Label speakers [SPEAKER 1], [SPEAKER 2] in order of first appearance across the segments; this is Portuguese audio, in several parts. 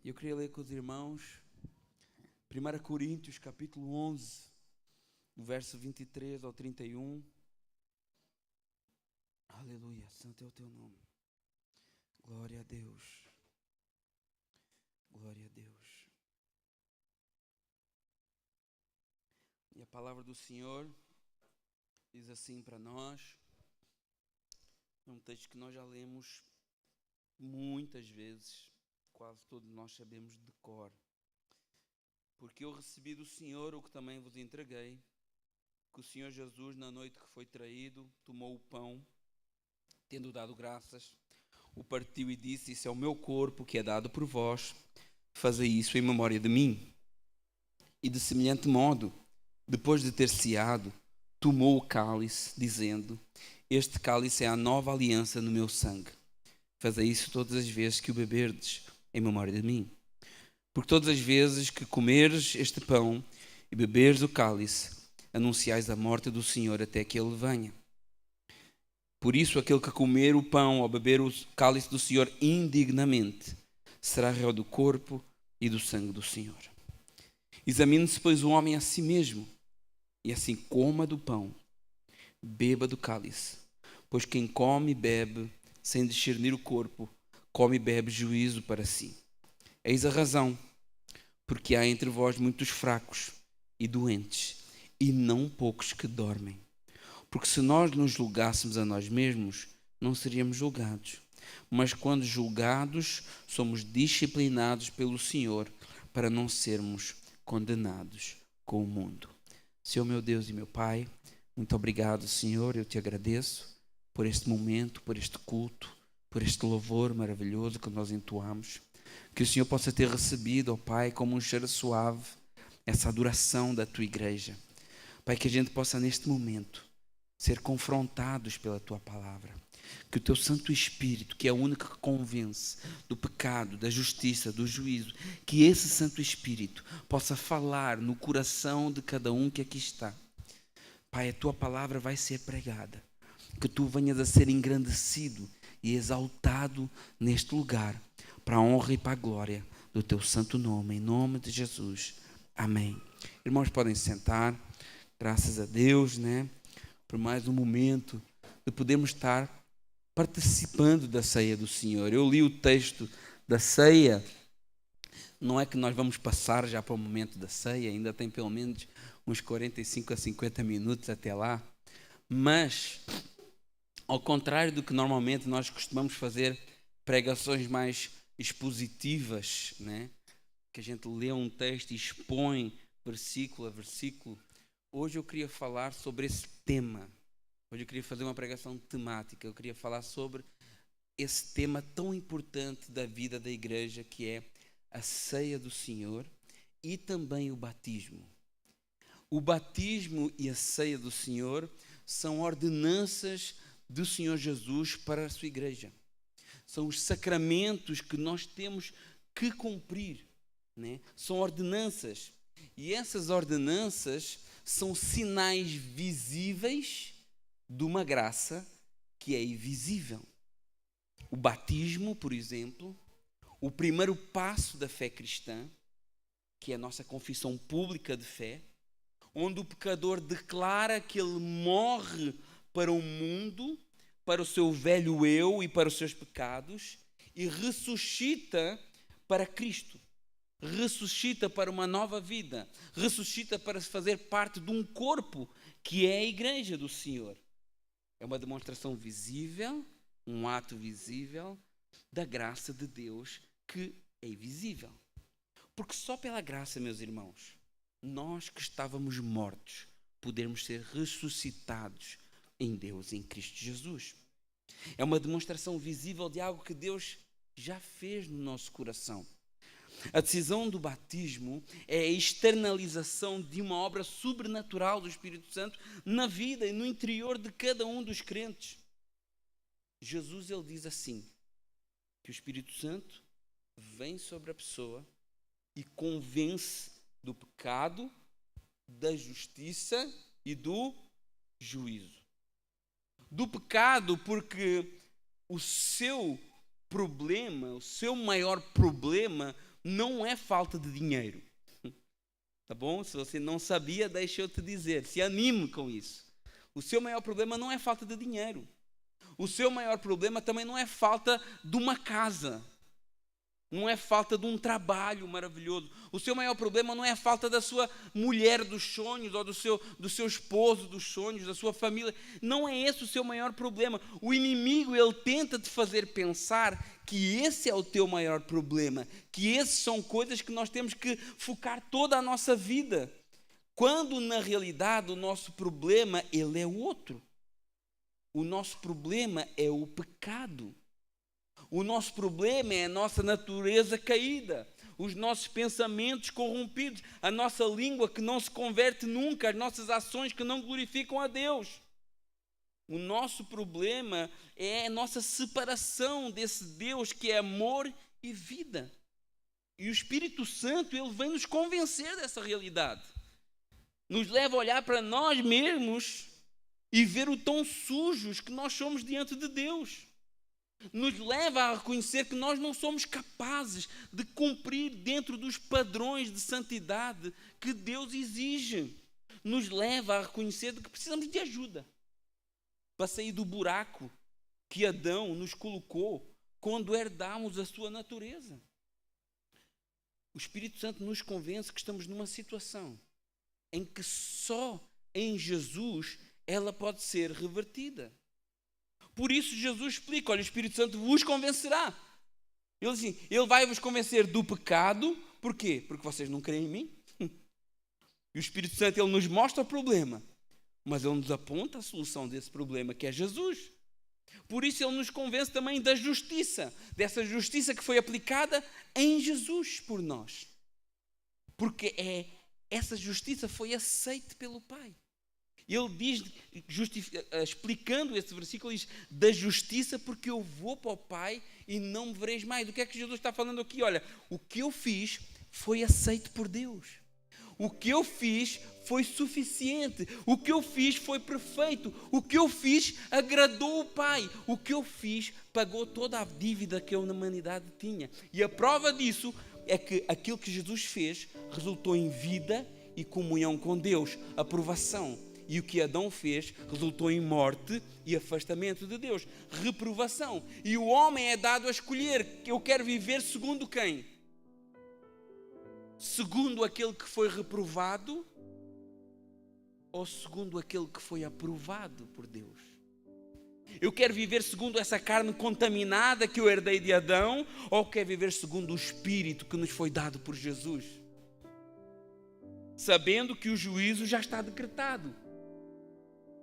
[SPEAKER 1] Eu queria ler com os irmãos 1 Coríntios, capítulo 11, do verso 23 ao 31. Aleluia, santo é o teu nome. Glória a Deus. Glória a Deus. E a palavra do Senhor diz assim para nós. É um texto que nós já lemos muitas vezes, quase todos nós sabemos de cor. Porque eu recebi do Senhor o que também vos entreguei, que o Senhor Jesus, na noite que foi traído, tomou o pão, tendo dado graças, o partiu e disse: isso é o meu corpo que é dado por vós, fazei isso em memória de mim. E de semelhante modo, depois de ter ceado, tomou o cálice, dizendo: este cálice é a nova aliança no meu sangue. Fazei isso todas as vezes que o beberdes, em memória de mim. Porque todas as vezes que comeres este pão e beberes o cálice, anunciais a morte do Senhor até que Ele venha. Por isso, aquele que comer o pão ou beber o cálice do Senhor indignamente, será réu do corpo e do sangue do Senhor. Examine-se, pois, o homem a si mesmo, e assim coma do pão, beba do cálice. Pois quem come e bebe, sem discernir o corpo, come e bebe juízo para si. Eis a razão, porque há entre vós muitos fracos e doentes, e não poucos que dormem. Porque se nós nos julgássemos a nós mesmos, não seríamos julgados. Mas quando julgados, somos disciplinados pelo Senhor, para não sermos condenados com o mundo. Senhor, meu Deus e meu Pai, muito obrigado, Senhor, eu te agradeço por este momento, por este culto, por este louvor maravilhoso que nós entoamos. Que o Senhor possa ter recebido, ó Pai, como um cheiro suave, essa adoração da tua igreja. Pai, que a gente possa neste momento ser confrontados pela tua palavra. Que o teu Santo Espírito, que é o único que convence do pecado, da justiça, do juízo, que esse Santo Espírito possa falar no coração de cada um que aqui está. Pai, a tua palavra vai ser pregada. Que tu venhas a ser engrandecido e exaltado neste lugar, para a honra e para a glória do teu santo nome, em nome de Jesus. Amém. Irmãos, podem sentar. Graças a Deus, por mais um momento de podermos estar participando da ceia do Senhor. Eu li o texto da ceia. Não é que nós vamos passar já para o momento da ceia, ainda tem pelo menos uns 45 a 50 minutos até lá. Mas, ao contrário do que normalmente nós costumamos fazer, pregações mais expositivas, que a gente lê um texto e expõe versículo a versículo. Hoje eu queria falar sobre esse tema. Hoje eu queria fazer uma pregação temática. Eu queria falar sobre esse tema tão importante da vida da igreja, que é a ceia do Senhor e também o batismo. O batismo e a ceia do Senhor são ordenanças do Senhor Jesus para a sua igreja. São os sacramentos que nós temos que cumprir, São ordenanças. E essas ordenanças são sinais visíveis de uma graça que é invisível. O batismo, por exemplo, o primeiro passo da fé cristã, que é a nossa confissão pública de fé, onde o pecador declara que ele morre para o mundo, para o seu velho eu e para os seus pecados, e ressuscita para Cristo. Ressuscita para uma nova vida, ressuscita para fazer parte de um corpo que é a igreja do Senhor. É uma demonstração visível, um ato visível da graça de Deus que é invisível. Porque só pela graça, meus irmãos, nós que estávamos mortos, podemos ser ressuscitados em Deus, em Cristo Jesus. É uma demonstração visível de algo que Deus já fez no nosso coração. A decisão do batismo é a externalização de uma obra sobrenatural do Espírito Santo na vida e no interior de cada um dos crentes. Jesus, ele diz assim, que o Espírito Santo vem sobre a pessoa e convence do pecado, da justiça e do juízo. Do pecado, porque o seu problema, o seu maior problema não é falta de dinheiro. Tá bom? Se você não sabia, deixa eu te dizer. Se anime com isso. O seu maior problema não é falta de dinheiro. O seu maior problema também não é falta de uma casa. Não é falta de um trabalho maravilhoso. O seu maior problema não é a falta da sua mulher dos sonhos, ou do seu esposo dos sonhos, da sua família. Não é esse o seu maior problema. O inimigo, ele tenta te fazer pensar que esse é o teu maior problema, que essas são coisas que nós temos que focar toda a nossa vida. Quando, na realidade, o nosso problema, ele é outro. O nosso problema é o pecado. O nosso problema é a nossa natureza caída, os nossos pensamentos corrompidos, a nossa língua que não se converte nunca, as nossas ações que não glorificam a Deus. O nosso problema é a nossa separação desse Deus que é amor e vida. E o Espírito Santo, ele vem nos convencer dessa realidade. Nos leva a olhar para nós mesmos e ver o tão sujos que nós somos diante de Deus. Nos leva a reconhecer que nós não somos capazes de cumprir dentro dos padrões de santidade que Deus exige. Nos leva a reconhecer que precisamos de ajuda para sair do buraco que Adão nos colocou quando herdámos a sua natureza. O Espírito Santo nos convence que estamos numa situação em que só em Jesus ela pode ser revertida. Por isso Jesus explica, olha, o Espírito Santo vos convencerá. Ele diz assim, ele vai vos convencer do pecado. Por quê? Porque vocês não creem em mim. E o Espírito Santo, ele nos mostra o problema, mas ele nos aponta a solução desse problema, que é Jesus. Por isso ele nos convence também da justiça, dessa justiça que foi aplicada em Jesus por nós. Porque essa justiça foi aceita pelo Pai. Ele diz, explicando esse versículo, diz, da justiça, porque eu vou para o Pai e não me vereis mais. O que é que Jesus está falando aqui? Olha, o que eu fiz foi aceito por Deus. O que eu fiz foi suficiente. O que eu fiz foi perfeito. O que eu fiz agradou o Pai. O que eu fiz pagou toda a dívida que a humanidade tinha. E a prova disso é que aquilo que Jesus fez resultou em vida e comunhão com Deus, aprovação. E o que Adão fez resultou em morte e afastamento de Deus, reprovação. E o homem é dado a escolher, eu quero viver segundo quem? Segundo aquele que foi reprovado ou segundo aquele que foi aprovado por Deus? Eu quero viver segundo essa carne contaminada que eu herdei de Adão, ou quero viver segundo o Espírito que nos foi dado por Jesus? Sabendo que o juízo já está decretado.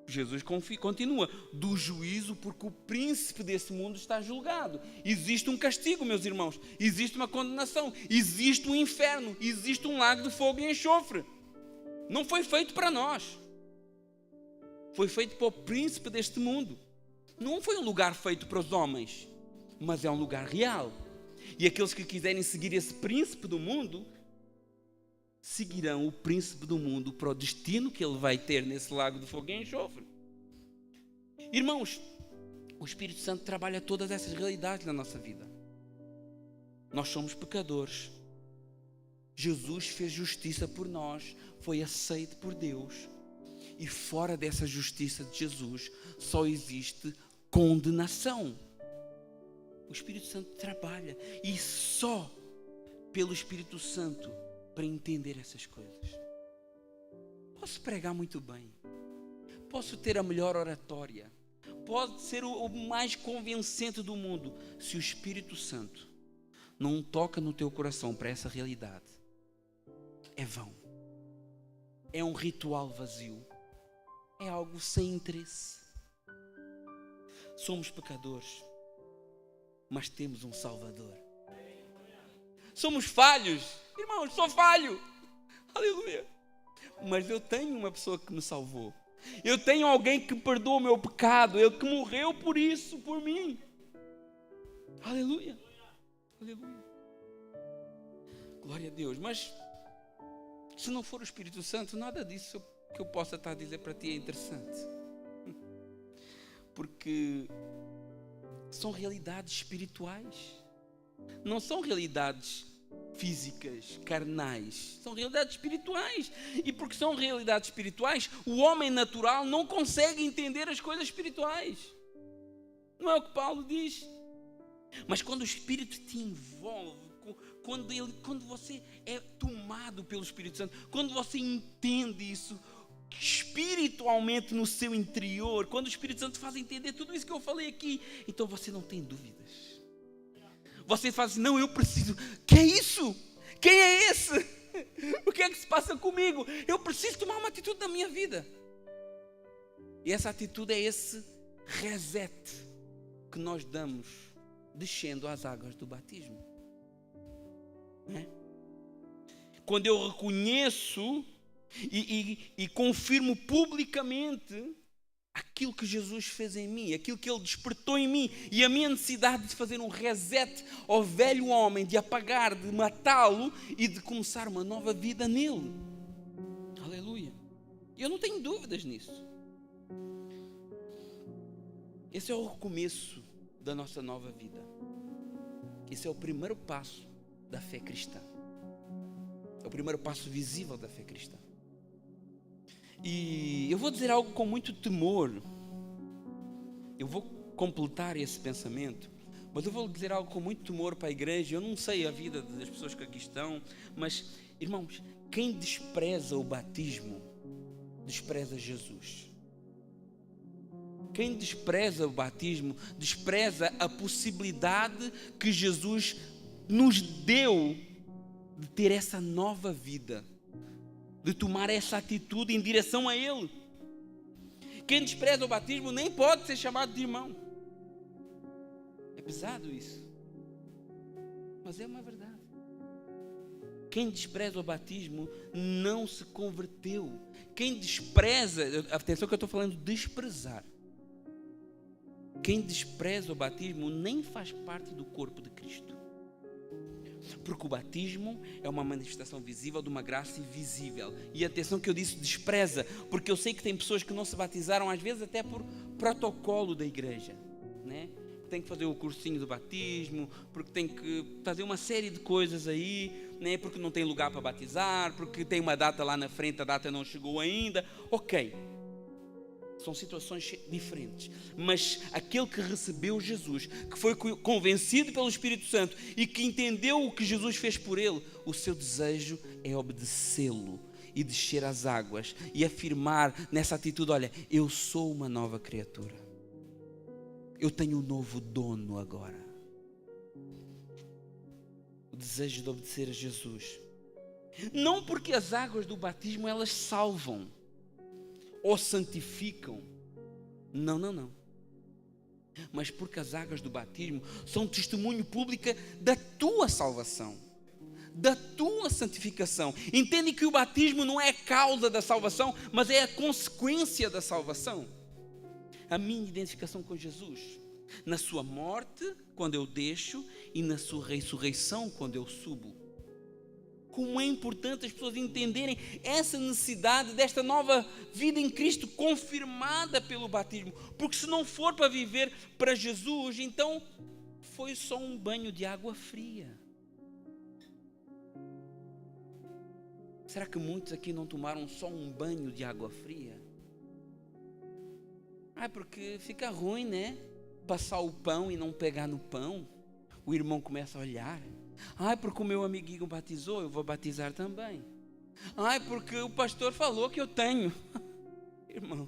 [SPEAKER 1] Jesus continua, do juízo, porque o príncipe desse mundo está julgado. Existe um castigo, meus irmãos, existe uma condenação, existe um inferno, existe um lago de fogo e enxofre. Não foi feito para nós, foi feito para o príncipe deste mundo. Não foi um lugar feito para os homens, mas é um lugar real. E aqueles que quiserem seguir esse príncipe do mundo seguirão o príncipe do mundo para o destino que ele vai ter nesse lago de fogo e enxofre. Irmãos, o Espírito Santo trabalha todas essas realidades na nossa vida. Nós somos pecadores. Jesus fez justiça por nós, foi aceito por Deus. E fora dessa justiça de Jesus só existe condenação. O Espírito Santo trabalha e só pelo Espírito Santo para entender essas coisas. Posso pregar muito bem, posso ter a melhor oratória, pode ser o mais convincente do mundo. Se o Espírito Santo não toca no teu coração para essa realidade, é vão, é um ritual vazio, é algo sem interesse. Somos pecadores, mas temos um Salvador. Somos falhos, irmãos, sou falho, aleluia, mas eu tenho uma pessoa que me salvou. Eu tenho alguém que perdoa o meu pecado, ele que morreu por isso, por mim. Aleluia, aleluia, glória a Deus. Mas se não for o Espírito Santo, nada disso que eu possa estar a dizer para ti é interessante, porque são realidades espirituais, não são realidades físicas, carnais. São realidades espirituais. E porque são realidades espirituais, o homem natural não consegue entender as coisas espirituais. Não é o que Paulo diz? Mas quando o Espírito te envolve, quando você é tomado pelo Espírito Santo, quando você entende isso espiritualmente no seu interior, quando o Espírito Santo faz entender tudo isso que eu falei aqui, então você não tem dúvidas. Você faz assim, não, eu preciso. Que é isso? Quem é esse? O que é que se passa comigo? Eu preciso tomar uma atitude na minha vida. E essa atitude é esse reset que nós damos descendo às águas do batismo. Não é? Quando eu reconheço e confirmo publicamente aquilo que Jesus fez em mim, aquilo que Ele despertou em mim, e a minha necessidade de fazer um reset ao velho homem, de apagar, de matá-lo e de começar uma nova vida nele. Aleluia. Eu não tenho dúvidas nisso. Esse é o recomeço da nossa nova vida. Esse é o primeiro passo da fé cristã. É o primeiro passo visível da fé cristã. E eu vou dizer algo com muito temor. Eu vou completar esse pensamento, mas eu vou dizer algo com muito temor para a igreja. Eu não sei a vida das pessoas que aqui estão, mas, irmãos, quem despreza o batismo, despreza Jesus. Quem despreza o batismo, despreza a possibilidade que Jesus nos deu de ter essa nova vida, de tomar essa atitude em direção a Ele. Quem despreza o batismo nem pode ser chamado de irmão. É pesado isso, mas é uma verdade. Quem despreza o batismo não se converteu. Quem despreza, atenção que eu estou falando de desprezar. Quem despreza o batismo nem faz parte do corpo de Cristo. Porque o batismo é uma manifestação visível de uma graça invisível. E atenção que eu disse despreza, porque eu sei que tem pessoas que não se batizaram, às vezes até por protocolo da igreja, né? Tem que fazer o cursinho do batismo, porque tem que fazer uma série de coisas aí, né? Porque não tem lugar para batizar, porque tem uma data lá na frente, a data não chegou ainda. Ok, são situações diferentes, mas aquele que recebeu Jesus, que foi convencido pelo Espírito Santo e que entendeu o que Jesus fez por ele, o seu desejo é obedecê-lo e descer às águas e afirmar nessa atitude: olha, eu sou uma nova criatura, eu tenho um novo dono agora. O desejo de obedecer a Jesus, não porque as águas do batismo elas salvam ou santificam, não, mas porque as águas do batismo são testemunho público da tua salvação, da tua santificação. Entende que o batismo não é a causa da salvação, mas é a consequência da salvação. A minha identificação com Jesus, na sua morte, quando eu deixo, e na sua ressurreição, quando eu subo. Como é importante as pessoas entenderem essa necessidade desta nova vida em Cristo, confirmada pelo batismo. Porque se não for para viver para Jesus, então foi só um banho de água fria. Será que muitos aqui não tomaram só um banho de água fria? Porque fica ruim, né? Passar o pão e não pegar no pão. O irmão começa a olhar. Porque o meu amiguinho batizou, eu vou batizar também. Porque o pastor falou que eu tenho. Irmão,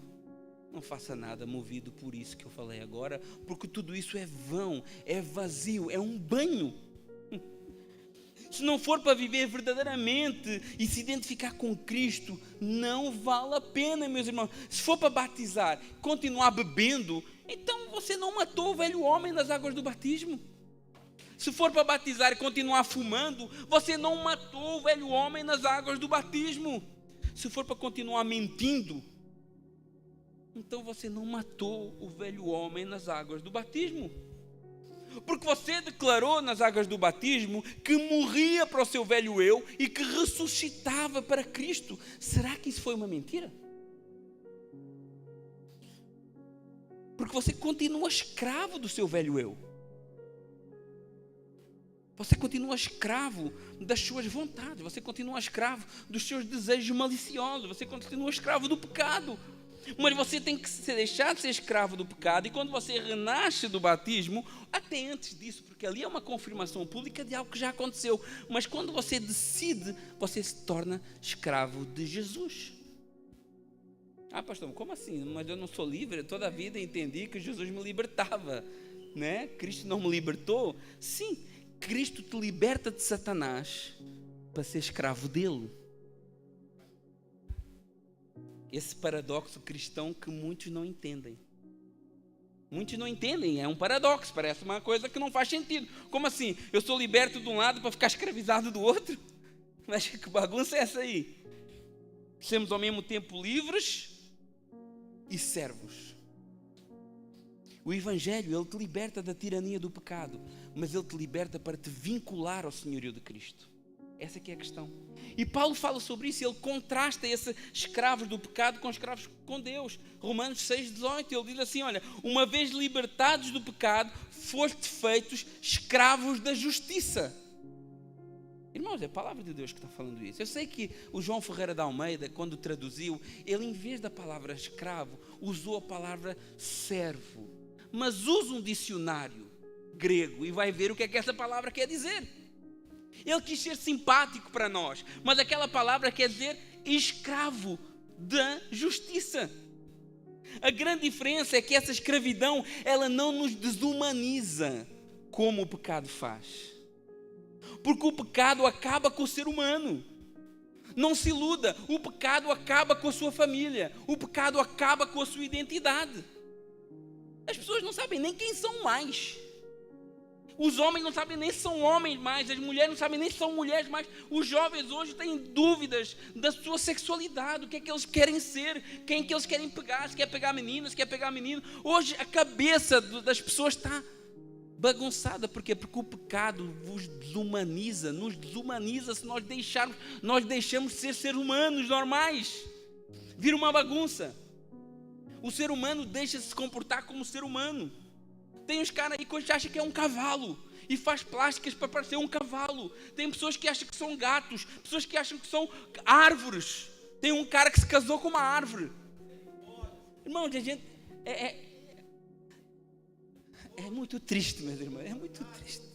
[SPEAKER 1] não faça nada movido por isso que eu falei agora, porque tudo isso é vão, é vazio, é um banho. Se não for para viver verdadeiramente e se identificar com Cristo, não vale a pena, meus irmãos. Se for para batizar, continuar bebendo, então você não matou o velho homem nas águas do batismo. Se for para batizar e continuar fumando, você não matou o velho homem nas águas do batismo. Se for para continuar mentindo, então você não matou o velho homem nas águas do batismo. Porque você declarou nas águas do batismo que morria para o seu velho eu e que ressuscitava para Cristo. Será que isso foi uma mentira? Porque você continua escravo do seu velho eu. Você continua escravo das suas vontades, você continua escravo dos seus desejos maliciosos, você continua escravo do pecado. Mas você tem que deixar de ser escravo do pecado, e quando você renasce do batismo, até antes disso, porque ali é uma confirmação pública de algo que já aconteceu, mas quando você decide, você se torna escravo de Jesus. Ah, pastor, como assim? Mas eu não sou livre? Toda a vida entendi que Jesus me libertava, né? Cristo não me libertou? Sim, Cristo te liberta de Satanás para ser escravo dele. Esse paradoxo cristão que muitos não entendem. Muitos não entendem, é um paradoxo, parece uma coisa que não faz sentido. Como assim? Eu sou liberto de um lado para ficar escravizado do outro? Mas que bagunça é essa aí? Somos ao mesmo tempo livres e servos. O Evangelho, ele te liberta da tirania do pecado, mas ele te liberta para te vincular ao senhorio de Cristo. Essa que é a questão. E Paulo fala sobre isso, ele contrasta esses escravos do pecado com escravos com Deus. Romanos 6,18, ele diz assim, olha, uma vez libertados do pecado, foste feitos escravos da justiça. Irmãos, é a palavra de Deus que está falando isso. Eu sei que o João Ferreira de Almeida, quando traduziu, ele em vez da palavra escravo, usou a palavra servo. Mas usa um dicionário grego e vai ver o que é que essa palavra quer dizer. Ele quis ser simpático para nós, mas aquela palavra quer dizer escravo da justiça. A grande diferença é que essa escravidão, ela não nos desumaniza como o pecado faz. Porque o pecado acaba com o ser humano. Não se iluda, o pecado acaba com a sua família, o pecado acaba com a sua identidade. As pessoas não sabem nem quem são mais. Os homens não sabem nem se são homens mais, as mulheres não sabem nem se são mulheres mais. Os jovens hoje têm dúvidas da sua sexualidade, o que é que eles querem ser, quem que eles querem pegar, se quer pegar meninas, se quer pegar menino. Hoje a cabeça das pessoas está bagunçada. Por quê? Porque o pecado vos desumaniza, nos desumaniza se nós deixamos de ser seres humanos normais. Vira uma bagunça. O ser humano deixa de se comportar como ser humano. Tem uns caras aí que acham que é um cavalo e faz plásticas para parecer um cavalo. Tem pessoas que acham que são gatos, pessoas que acham que são árvores. Tem um cara que se casou com uma árvore. Irmão, a gente é muito triste, meus irmãos. É muito triste.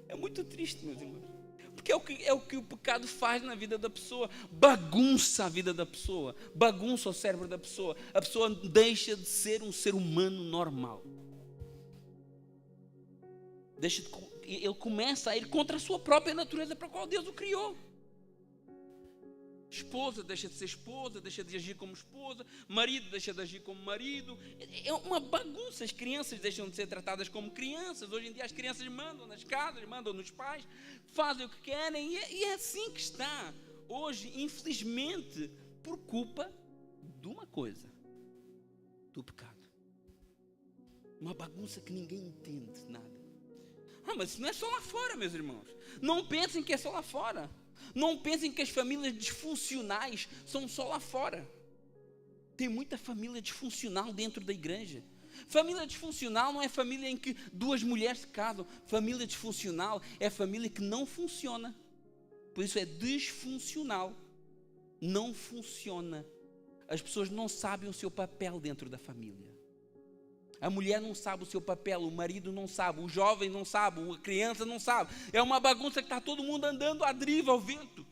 [SPEAKER 1] É muito triste, meus irmãos. Porque é o que o pecado faz na vida da pessoa. Bagunça a vida da pessoa. Bagunça o cérebro da pessoa. A pessoa deixa de ser um ser humano normal. Ele começa a ir contra a sua própria natureza para a qual Deus o criou. Esposa deixa de ser esposa, deixa de agir como esposa. Marido deixa de agir como marido. É uma bagunça. As crianças deixam de ser tratadas como crianças. Hoje em dia as crianças mandam nas casas, mandam nos pais, fazem o que querem. E é assim que está hoje, infelizmente, por culpa de uma coisa: do pecado. Uma bagunça que ninguém entende nada. Mas isso não é só lá fora, meus irmãos. Não pensem que é só lá fora. Não pensem que as famílias disfuncionais são só lá fora. Tem muita família disfuncional dentro da igreja. Família disfuncional não é família em que duas mulheres se casam. Família disfuncional é família que não funciona. Por isso é disfuncional. Não funciona. As pessoas não sabem o seu papel dentro da família. A mulher não sabe o seu papel, o marido não sabe, o jovem não sabe, a criança não sabe. É uma bagunça que está todo mundo andando à deriva, ao vento.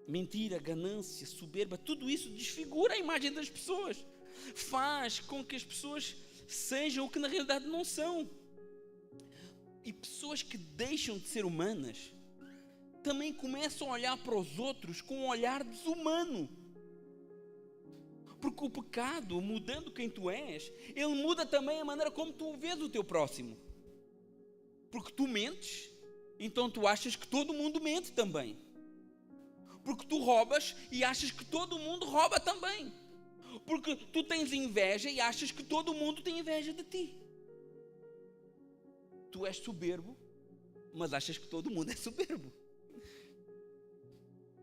[SPEAKER 1] Mentira, ganância, soberba, tudo isso desfigura a imagem das pessoas. Faz com que as pessoas sejam o que na realidade não são. E pessoas que deixam de ser humanas também começam a olhar para os outros com um olhar desumano. Porque o pecado, mudando quem tu és, ele muda também a maneira como tu vês o teu próximo. Porque tu mentes, então tu achas que todo mundo mente também. Porque tu roubas e achas que todo mundo rouba também. Porque tu tens inveja e achas que todo mundo tem inveja de ti. Tu és soberbo, mas achas que todo mundo é soberbo.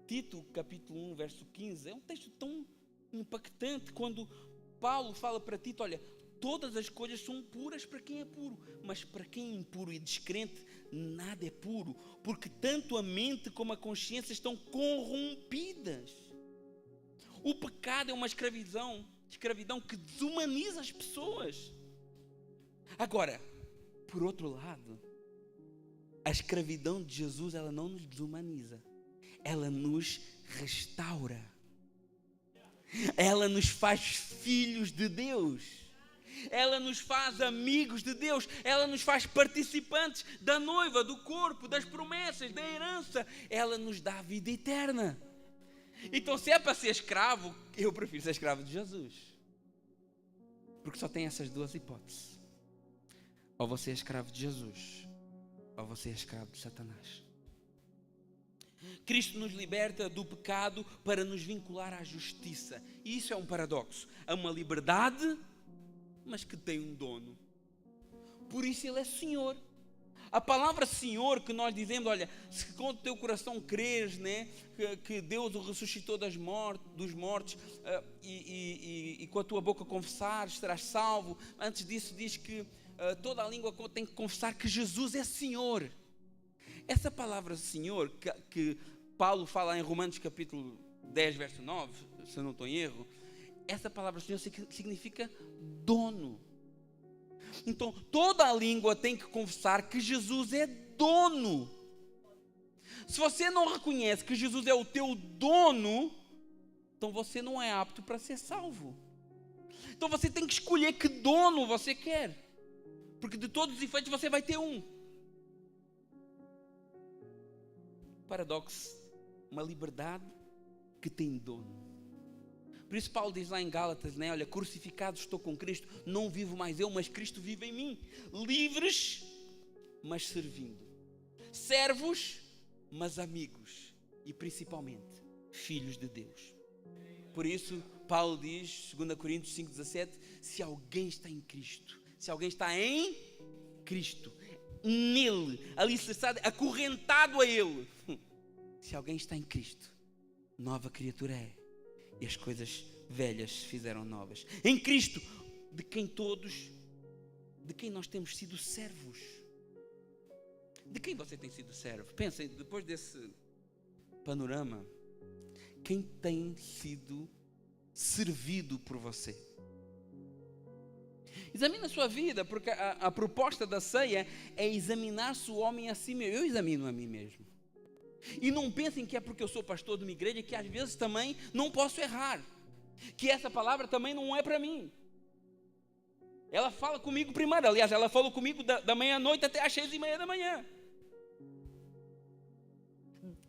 [SPEAKER 1] Tito, capítulo 1, verso 15, é um texto tão impactante quando Paulo fala para Tito: olha, Todas as coisas são puras para quem é puro, mas para quem é impuro e descrente, nada é puro, porque tanto a mente como a consciência estão corrompidas. O pecado é uma escravidão que desumaniza as pessoas. Agora, por outro lado, a escravidão de Jesus, ela não nos desumaniza, ela nos restaura. Ela nos faz filhos de Deus. Ela nos faz amigos de Deus. Ela nos faz participantes da noiva, do corpo, das promessas, da herança. Ela nos dá a vida eterna. Então, se é para ser escravo, eu prefiro ser escravo de Jesus. Porque só tem essas duas hipóteses. Ou você é escravo de Jesus, ou você é escravo de Satanás. Cristo nos liberta do pecado para nos vincular à justiça. E isso é um paradoxo. É uma liberdade, mas que tem um dono. Por isso Ele é Senhor. A palavra Senhor que nós dizemos, olha, se com o teu coração creres, né, que Deus o ressuscitou dos mortos, e com a tua boca confessares, serás salvo. Antes disso diz que toda a língua tem que confessar que Jesus é Senhor. Essa palavra Senhor, que Paulo fala em Romanos capítulo 10, verso 9, se eu não estou em erro, essa palavra Senhor significa dono. Então, toda a língua tem que confessar que Jesus é dono. Se você não reconhece que Jesus é o teu dono, então você não é apto para ser salvo. Então você tem que escolher que dono você quer, porque de todos os efeitos você vai ter um. Paradoxo, uma liberdade que tem dono. Por isso Paulo diz lá em Gálatas, né? Olha, crucificado estou com Cristo, não vivo mais eu, mas Cristo vive em mim. Livres, mas servindo. Servos, mas amigos. E principalmente, filhos de Deus. Por isso, Paulo diz, 2 Coríntios 5,17, se alguém está em Cristo, se alguém está em Cristo, nele, alicerçado, acorrentado a Ele, se alguém está em Cristo, nova criatura é. E as coisas velhas se fizeram novas. Em Cristo, de quem nós temos sido servos. De quem você tem sido servo? Pensem, depois desse panorama, quem tem sido servido por você? Examine a sua vida, porque a proposta da ceia é examinar-se o homem a si mesmo. Eu examino a mim mesmo. E não pensem que é porque eu sou pastor de uma igreja que às vezes também não posso errar, que essa palavra também não é para mim. Ela fala comigo primeiro, aliás, ela falou comigo da meia-noite até às 6:30 da manhã.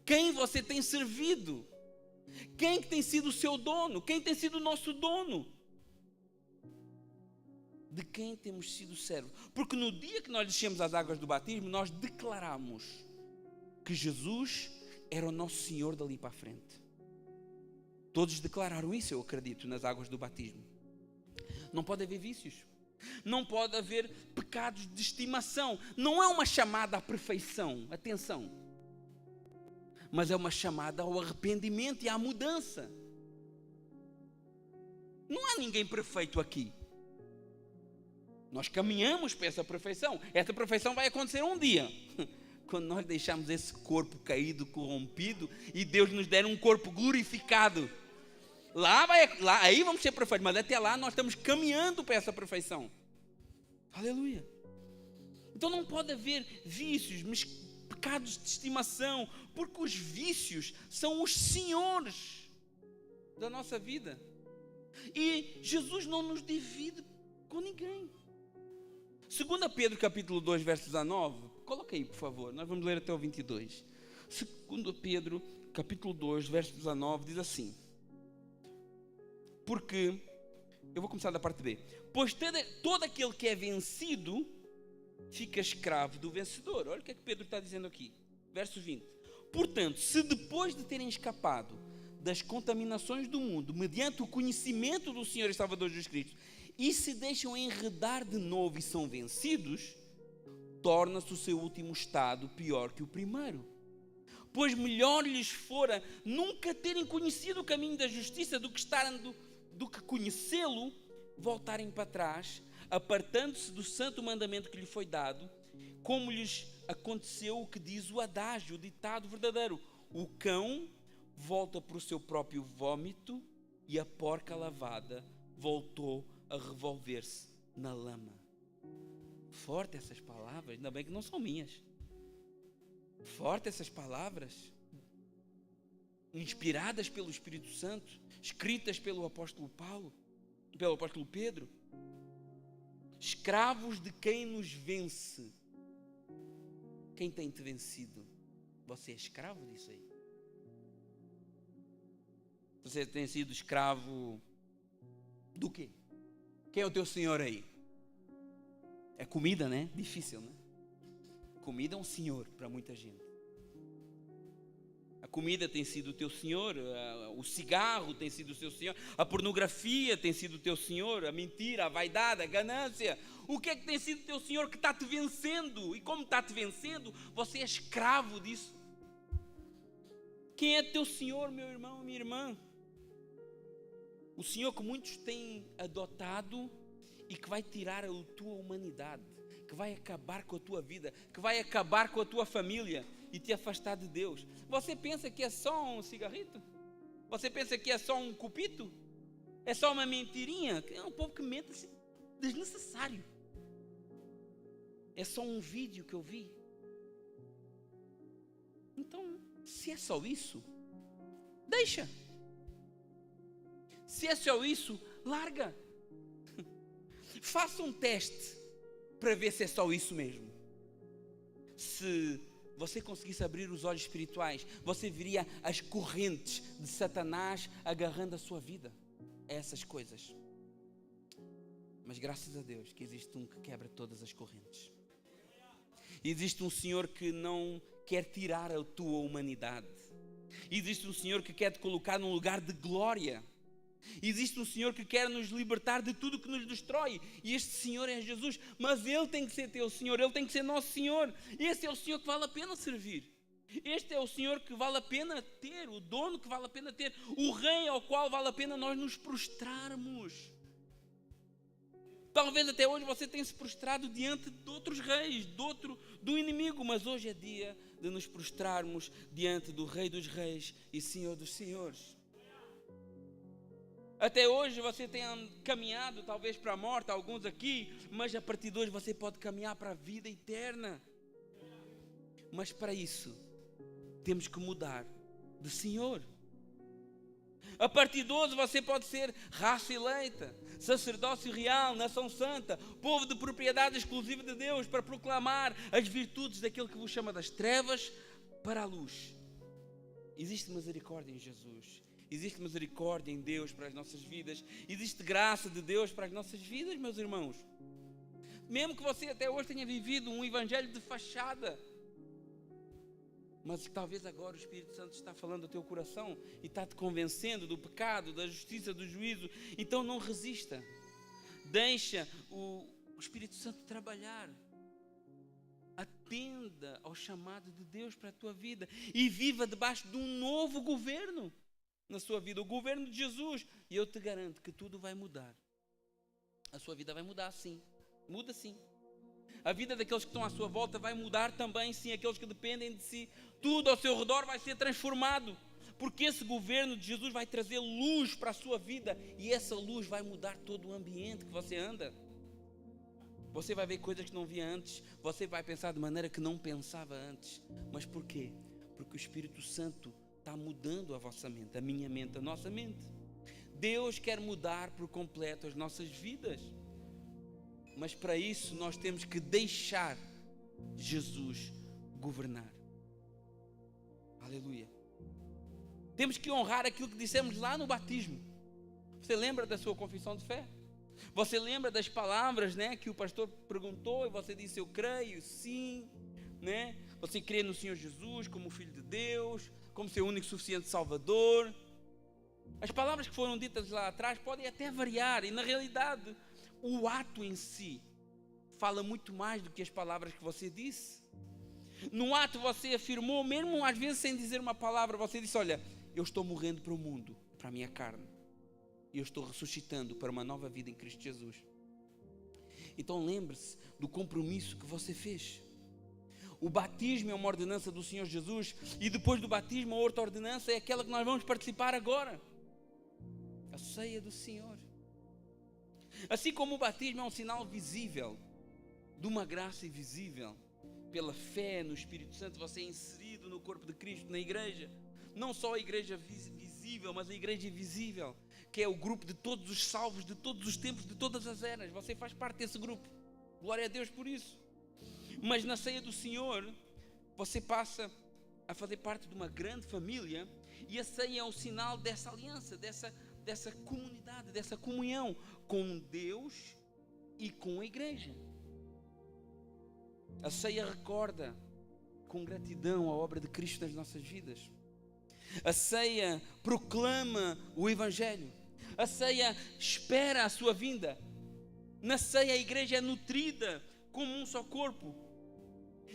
[SPEAKER 1] Quem você tem servido? Quem tem sido o seu dono? Quem tem sido o nosso dono? De quem temos sido servos? Porque no dia que nós descemos as águas do batismo, nós declaramos que Jesus era o nosso Senhor dali para a frente. Todos declararam isso, eu acredito, nas águas do batismo. Não pode haver vícios. Não pode haver pecados de estimação. Não é uma chamada à perfeição, atenção. Mas é uma chamada ao arrependimento e à mudança. Não há ninguém perfeito aqui. Nós caminhamos para essa perfeição. Essa perfeição vai acontecer um dia. Quando nós deixarmos esse corpo caído, corrompido, e Deus nos der um corpo glorificado, aí vamos ser perfeitos, mas até lá nós estamos caminhando para essa perfeição. Aleluia. Então não pode haver vícios, mas pecados de estimação, porque os vícios são os senhores da nossa vida. E Jesus não nos divide com ninguém. 2 Pedro capítulo 2, verso 19, coloca aí por favor, nós vamos ler até o 22. 2 Pedro capítulo 2, verso 19, diz assim, porque, eu vou começar da parte B, pois todo aquele que é vencido, fica escravo do vencedor. Olha o que é que Pedro está dizendo aqui, verso 20, portanto, se depois de terem escapado das contaminações do mundo, mediante o conhecimento do Senhor e Salvador Jesus Cristo, e se deixam enredar de novo e são vencidos, torna-se o seu último estado pior que o primeiro. Pois melhor lhes fora nunca terem conhecido o caminho da justiça do que conhecê-lo, voltarem para trás, apartando-se do santo mandamento que lhe foi dado, como lhes aconteceu o que diz o adágio, o ditado verdadeiro: o cão volta para o seu próprio vômito e a porca lavada voltou a revolver-se na lama. Forte essas palavras, ainda bem que não são minhas. Forte essas palavras, inspiradas pelo Espírito Santo, escritas pelo apóstolo Paulo, pelo apóstolo Pedro. Escravos de quem nos vence. Quem tem te vencido? Você é escravo disso aí? Você tem sido escravo do quê? Quem é o teu senhor aí? É comida, né? Difícil, né? Comida é um senhor para muita gente. A comida tem sido o teu senhor, o cigarro tem sido o teu senhor, a pornografia tem sido o teu senhor, a mentira, a vaidade, a ganância. O que é que tem sido o teu senhor que está te vencendo? E como está te vencendo, você é escravo disso. Quem é teu senhor, meu irmão, minha irmã? O senhor que muitos têm adotado e que vai tirar a tua humanidade, que vai acabar com a tua vida, que vai acabar com a tua família e te afastar de Deus. Você pensa que é só um cigarrito? Você pensa que é só um cupito? É só uma mentirinha? É um povo que mente assim, desnecessário. É só um vídeo que eu vi. Então, se é só isso, deixa. Se é só isso, larga. Faça um teste para ver se é só isso mesmo. Se você conseguisse abrir os olhos espirituais, você veria as correntes de Satanás agarrando a sua vida. Essas coisas. Mas graças a Deus que existe um que quebra todas as correntes. Existe um Senhor que não quer tirar a tua humanidade. Existe um Senhor que quer te colocar num lugar de glória. Existe um Senhor que quer nos libertar de tudo que nos destrói. E este Senhor é Jesus. Mas Ele tem que ser teu Senhor. Ele tem que ser nosso Senhor. Esse é o Senhor que vale a pena servir. Este é o Senhor que vale a pena ter. O dono que vale a pena ter. O Rei ao qual vale a pena nós nos prostrarmos. Talvez até hoje você tenha se prostrado diante de outros reis, do inimigo. Mas hoje é dia de nos prostrarmos diante do Rei dos Reis e Senhor dos Senhores. Até hoje você tem caminhado talvez para a morte, alguns aqui, mas a partir de hoje você pode caminhar para a vida eterna. Mas para isso, temos que mudar de Senhor. A partir de hoje você pode ser raça eleita, sacerdócio real, nação santa, povo de propriedade exclusiva de Deus, para proclamar as virtudes daquele que vos chama das trevas para a luz. Existe misericórdia em Jesus. Existe misericórdia em Deus para as nossas vidas. Existe graça de Deus para as nossas vidas, meus irmãos. Mesmo que você até hoje tenha vivido um evangelho de fachada, mas talvez agora o Espírito Santo está falando ao teu coração e está te convencendo do pecado, da justiça, do juízo. Então não resista. Deixa o Espírito Santo trabalhar. Atenda ao chamado de Deus para a tua vida e viva debaixo de um novo governo na sua vida, o governo de Jesus. E eu te garanto que tudo vai mudar. A sua vida vai mudar, sim. Muda, sim. A vida daqueles que estão à sua volta vai mudar também, sim. Aqueles que dependem de si. Tudo ao seu redor vai ser transformado. Porque esse governo de Jesus vai trazer luz para a sua vida. E essa luz vai mudar todo o ambiente que você anda. Você vai ver coisas que não via antes. Você vai pensar de maneira que não pensava antes. Mas por quê? Porque o Espírito Santo está mudando a vossa mente, a minha mente, a nossa mente. Deus quer mudar por completo as nossas vidas. Mas para isso nós temos que deixar Jesus governar. Aleluia. Temos que honrar aquilo que dissemos lá no batismo. Você lembra da sua confissão de fé? Você lembra das palavras, né, que o pastor perguntou e você disse: eu creio, sim, né? Você crê no Senhor Jesus como Filho de Deus, como seu único e suficiente Salvador. As palavras que foram ditas lá atrás podem até variar, e na realidade o ato em si fala muito mais do que as palavras que você disse. No ato você afirmou, mesmo às vezes sem dizer uma palavra, você disse: olha, eu estou morrendo para o mundo, para a minha carne, e eu estou ressuscitando para uma nova vida em Cristo Jesus. Então lembre-se do compromisso que você fez. O batismo é uma ordenança do Senhor Jesus, e depois do batismo a outra ordenança é aquela que nós vamos participar agora, a ceia do Senhor. Assim como o batismo é um sinal visível de uma graça invisível, pela fé no Espírito Santo você é inserido no corpo de Cristo, na igreja, não só a igreja visível, mas a igreja invisível, que é o grupo de todos os salvos, de todos os tempos, de todas as eras. Você faz parte desse grupo, glória a Deus por isso. Mas na ceia do Senhor você passa a fazer parte de uma grande família, e a ceia é um sinal dessa aliança, dessa comunidade, dessa comunhão com Deus e com a igreja. A ceia recorda com gratidão a obra de Cristo nas nossas vidas. A ceia proclama o Evangelho. A ceia espera a sua vinda. Na ceia a igreja é nutrida como um só corpo.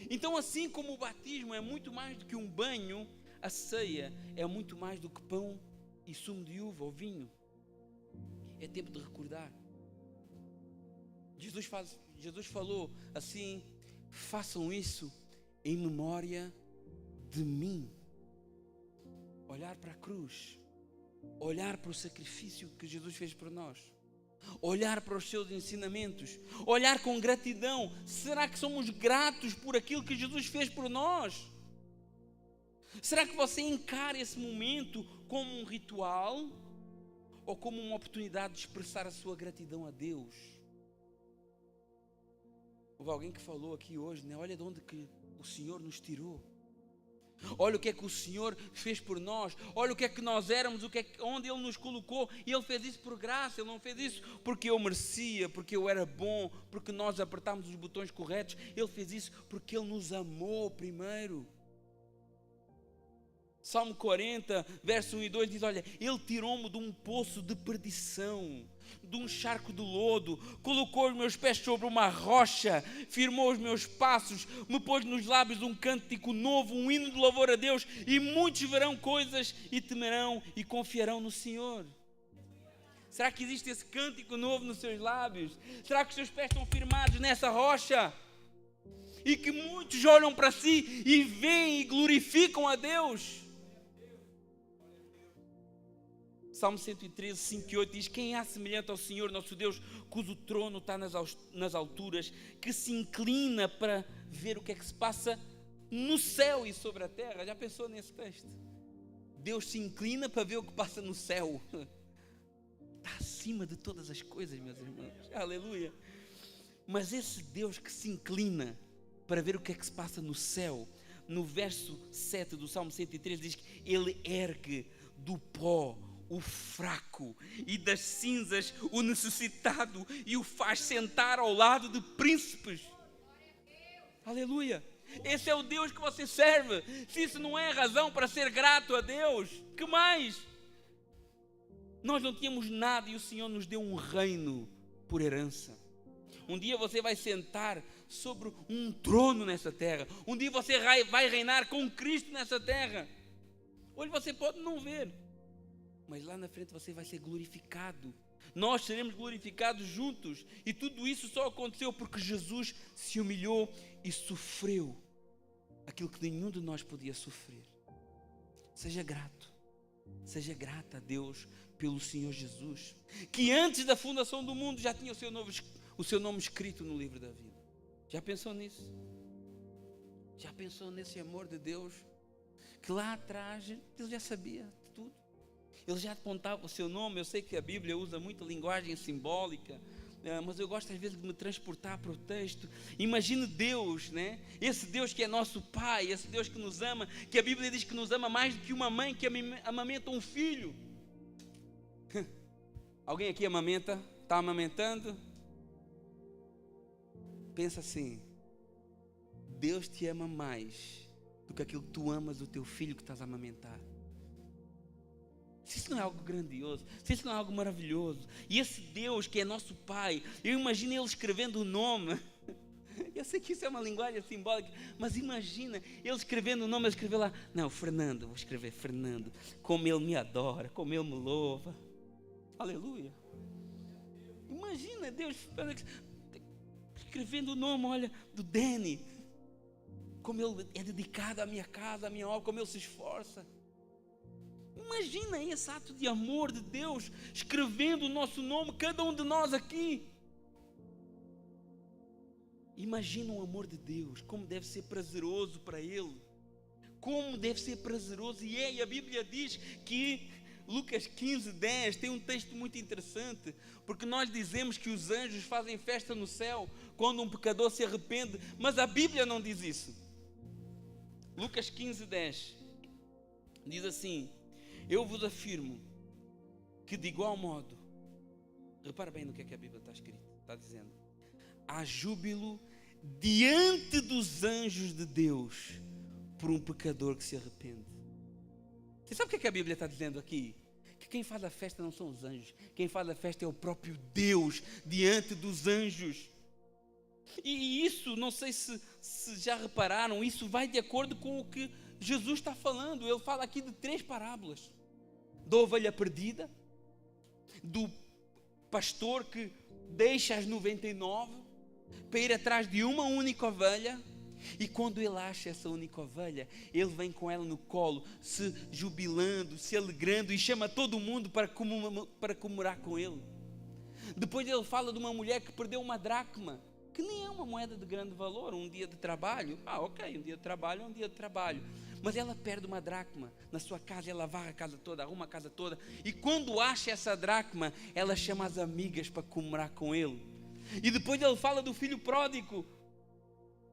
[SPEAKER 1] Então, assim como o batismo é muito mais do que um banho, a ceia é muito mais do que pão e sumo de uva ou vinho. É tempo de recordar. Jesus falou assim: façam isso em memória de mim. Olhar para a cruz, olhar para o sacrifício que Jesus fez por nós, olhar para os seus ensinamentos, olhar com gratidão. Será que somos gratos por aquilo que Jesus fez por nós? Será que você encara esse momento como um ritual ou como uma oportunidade de expressar a sua gratidão a Deus? Houve alguém que falou aqui hoje, né? Olha de onde que o Senhor nos tirou. Olha o que é que o Senhor fez por nós. Olha o que é que nós éramos, onde Ele nos colocou. E Ele fez isso por graça. Ele não fez isso porque eu merecia, porque eu era bom, porque nós apertámos os botões corretos. Ele fez isso porque Ele nos amou primeiro. Salmo 40, verso 1 e 2 diz: olha, Ele tirou-me de um poço de perdição, de um charco de lodo, colocou os meus pés sobre uma rocha, firmou os meus passos, me pôs nos lábios um cântico novo, um hino de louvor a Deus, e muitos verão coisas e temerão e confiarão no Senhor. Será que existe esse cântico novo nos seus lábios? Será que os seus pés estão firmados nessa rocha? E que muitos olham para si e veem e glorificam a Deus? Salmo 113, 5 e 8 diz: quem há semelhante ao Senhor nosso Deus, cujo trono está nas alturas, que se inclina para ver o que é que se passa no céu e sobre a terra. Já pensou nesse texto? Deus se inclina para ver o que passa no céu. Está acima de todas as coisas, meus irmãos. Aleluia. Mas esse Deus que se inclina para ver o que é que se passa no céu, no verso 7 do Salmo 113 diz que Ele ergue do pó o fraco e das cinzas o necessitado e o faz sentar ao lado de príncipes. Aleluia. Esse é o Deus que você serve. Se isso não é razão para ser grato a Deus, que mais? Nós não tínhamos nada e o Senhor nos deu um reino por herança. Um dia você vai sentar sobre um trono nessa terra. Um dia você vai reinar com Cristo nessa terra. Hoje você pode não ver, mas lá na frente você vai ser glorificado. Nós seremos glorificados juntos. E tudo isso só aconteceu porque Jesus se humilhou e sofreu aquilo que nenhum de nós podia sofrer. Seja grato. Seja grata a Deus pelo Senhor Jesus, que antes da fundação do mundo já tinha o seu nome escrito no livro da vida. Já pensou nisso? Já pensou nesse amor de Deus? Que lá atrás Ele já sabia tudo. Ele já apontava o seu nome. Eu sei que a Bíblia usa muita linguagem simbólica, mas eu gosto às vezes de me transportar para o texto. Imagine Deus, né? Esse Deus que é nosso Pai, esse Deus que nos ama, que a Bíblia diz que nos ama mais do que uma mãe que amamenta um filho. Alguém aqui amamenta? Está amamentando? Pensa assim: Deus te ama mais do que aquilo que tu amas o teu filho que estás a amamentar. Se isso não é algo grandioso, se isso não é algo maravilhoso, e esse Deus que é nosso Pai, eu imagino Ele escrevendo o nome. Eu sei que isso é uma linguagem simbólica, mas imagina Ele escrevendo o nome. Ele escreveu lá: não, Fernando, vou escrever Fernando, como Ele me adora, como Ele me louva. Aleluia. Imagina Deus. escrevendo o nome, olha, do Danny. Como ele é dedicado à minha casa, à minha obra, como ele se esforça. Imagina esse ato de amor de Deus, escrevendo o nosso nome, cada um de nós aqui. Imagina o amor de Deus, como deve ser prazeroso para Ele. Como deve ser prazeroso, e a Bíblia diz que Lucas 15:10 tem um texto muito interessante, porque nós dizemos que os anjos fazem festa no céu quando um pecador se arrepende, mas a Bíblia não diz isso. Lucas 15:10 diz assim: eu vos afirmo que de igual modo, repara bem no que é que a Bíblia está escrito, está dizendo, há júbilo diante dos anjos de Deus por um pecador que se arrepende. Você sabe o que a Bíblia está dizendo aqui? Que quem faz a festa não são os anjos, quem faz a festa é o próprio Deus diante dos anjos. E isso, não sei se já repararam, isso vai de acordo com o que Jesus está falando. Ele fala aqui de 3 parábolas: da ovelha perdida, do pastor que deixa as 99 para ir atrás de uma única ovelha, e quando ele acha essa única ovelha, ele vem com ela no colo, se jubilando, se alegrando, e chama todo mundo para comemorar com ele. Depois ele fala de uma mulher que perdeu uma dracma, que nem é uma moeda de grande valor, um dia de trabalho. Ok, um dia de trabalho é um dia de trabalho. Mas ela perde uma dracma na sua casa, ela varre a casa toda, arruma a casa toda, e quando acha essa dracma, ela chama as amigas para comemorar com ele. E depois ele fala do filho pródigo,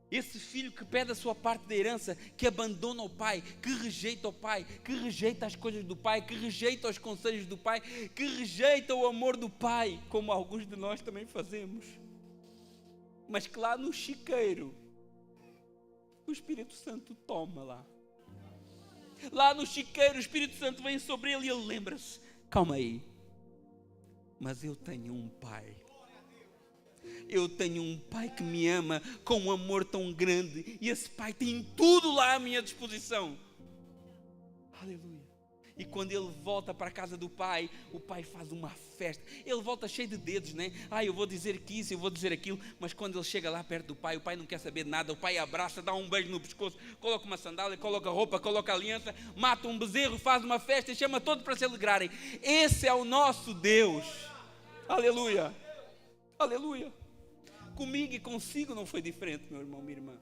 [SPEAKER 1] esse filho que pede a sua parte da herança, que abandona o pai, que rejeita o pai, que rejeita as coisas do pai, que rejeita os conselhos do pai, que rejeita o amor do pai, como alguns de nós também fazemos. Mas que lá no chiqueiro, o Espírito Santo toma lá. Lá no chiqueiro, o Espírito Santo vem sobre ele e ele lembra-se: calma aí, mas eu tenho um pai. Eu tenho um pai que me ama com um amor tão grande, e esse pai tem tudo lá à minha disposição. Aleluia. E quando ele volta para a casa do pai, o pai faz uma festa. Ele volta cheio de dedos, né? Eu vou dizer que isso, eu vou dizer aquilo. Mas quando ele chega lá perto do pai, o pai não quer saber de nada. O pai abraça, dá um beijo no pescoço, coloca uma sandália, coloca roupa, coloca aliança, mata um bezerro, faz uma festa e chama todos para se alegrarem. Esse é o nosso Deus. Aleluia. Aleluia. Comigo e consigo não foi diferente, meu irmão, minha irmã.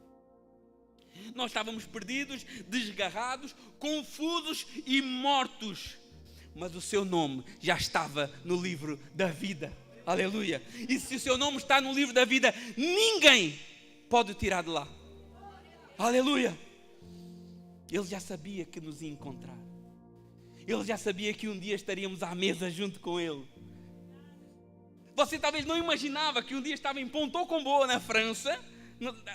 [SPEAKER 1] Nós estávamos perdidos, desgarrados, confusos e mortos, mas o seu nome já estava no livro da vida. Aleluia. E se o seu nome está no livro da vida, ninguém pode o tirar de lá. Aleluia. Ele já sabia que nos ia encontrar. Ele já sabia que um dia estaríamos à mesa junto com ele. Você talvez não imaginava que um dia estava em Ponto-Combo, na França,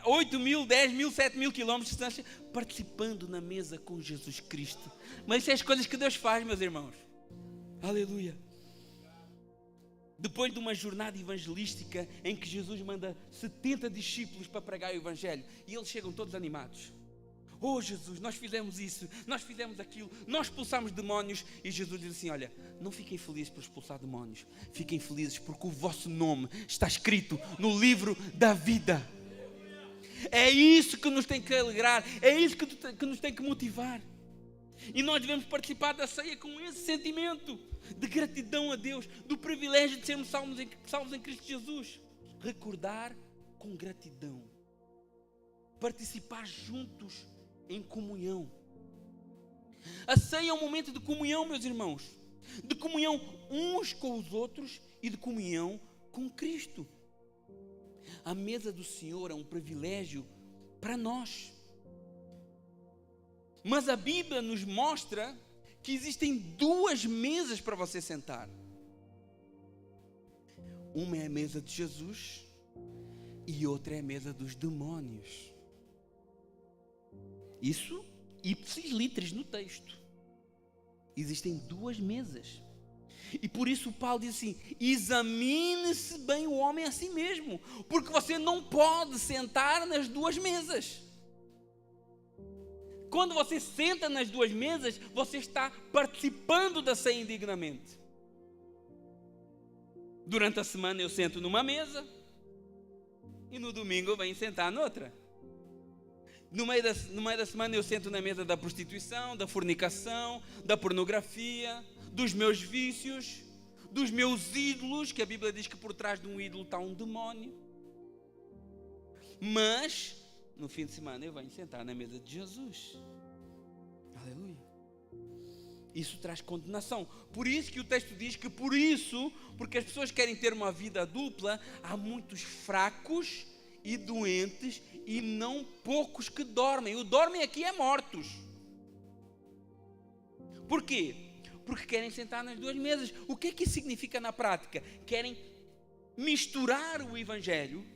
[SPEAKER 1] 8 mil, 10 mil, 7 mil quilômetros de distância, participando na mesa com Jesus Cristo. Mas isso é as coisas que Deus faz, meus irmãos. Aleluia. Depois de uma jornada evangelística em que Jesus manda 70 discípulos para pregar o Evangelho, e eles chegam todos animados. Oh Jesus, nós fizemos isso, nós fizemos aquilo, nós expulsamos demónios. E Jesus diz assim: olha, não fiquem felizes por expulsar demónios, fiquem felizes porque o vosso nome está escrito no livro da vida. É isso que nos tem que alegrar, é isso que nos tem que motivar. E nós devemos participar da ceia com esse sentimento de gratidão a Deus, do privilégio de sermos salvos em Cristo Jesus. Recordar com gratidão, participar juntos em comunhão. A ceia é um momento de comunhão, meus irmãos, de comunhão uns com os outros e de comunhão com Cristo. A mesa do Senhor é um privilégio para nós, mas a Bíblia nos mostra que existem 2 mesas para você sentar. Uma é a mesa de Jesus e outra é a mesa dos demônios. Isso, ipsis literis no texto. Existem 2 mesas. E por isso Paulo diz assim: examine-se bem o homem a si mesmo, porque você não pode sentar nas 2 mesas. Quando você senta nas 2 mesas, você está participando da ceia indignamente. Durante a semana eu sento numa mesa, e no domingo eu venho sentar noutra. No meio da semana eu sento na mesa da prostituição, da fornicação, da pornografia, dos meus vícios, dos meus ídolos, que a Bíblia diz que por trás de um ídolo está um demónio. Mas, no fim de semana eu venho sentar na mesa de Jesus. Aleluia. Isso traz condenação. Por isso que o texto diz que porque as pessoas querem ter uma vida dupla, há muitos fracos e doentes e não poucos que dormem. O dormem aqui é mortos. Por quê? Porque querem sentar nas duas mesas. O que é que isso significa na prática? Querem misturar o Evangelho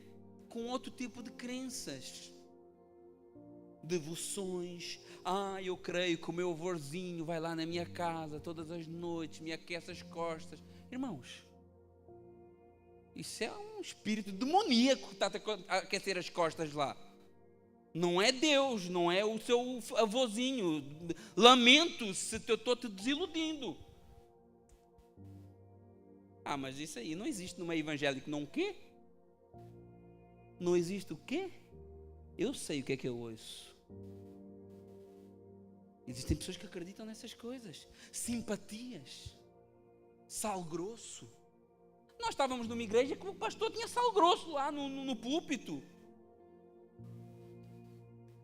[SPEAKER 1] com outro tipo de crenças. Devoções. Eu creio que o meu avôzinho vai lá na minha casa todas as noites, me aquece as costas. Irmãos, isso é um espírito demoníaco que está a aquecer as costas lá. Não é Deus, não é o seu avôzinho. Lamento se eu estou te desiludindo. Mas isso aí não existe no meio evangélico, não o quê? Não existe o quê? Eu sei o que é que eu ouço. Existem pessoas que acreditam nessas coisas. Simpatias. Sal grosso. Nós estávamos numa igreja que o pastor tinha sal grosso lá no púlpito.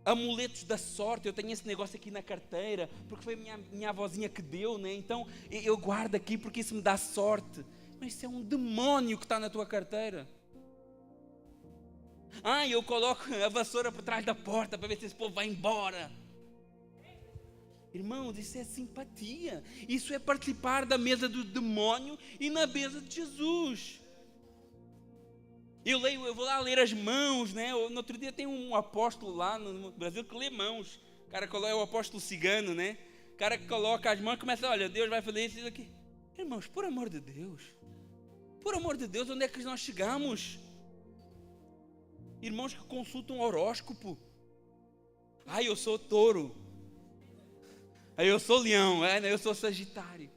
[SPEAKER 1] Amuletos da sorte. Eu tenho esse negócio aqui na carteira, porque foi minha avózinha que deu, né? Então eu guardo aqui porque isso me dá sorte. Mas isso é um demônio que está na tua carteira. Eu coloco a vassoura por trás da porta para ver se esse povo vai embora. Irmãos, isso é simpatia. Isso é participar da mesa do demônio e na mesa de Jesus. Eu vou lá ler as mãos, né? No outro dia tem um apóstolo lá no Brasil que lê mãos. O cara coloca, é o apóstolo cigano, né? O cara que coloca as mãos e começa, olha, Deus vai fazer isso aqui. Irmãos, por amor de Deus, onde é que nós chegamos? Irmãos que consultam horóscopo. Eu sou touro. Eu sou leão, eu sou sagitário.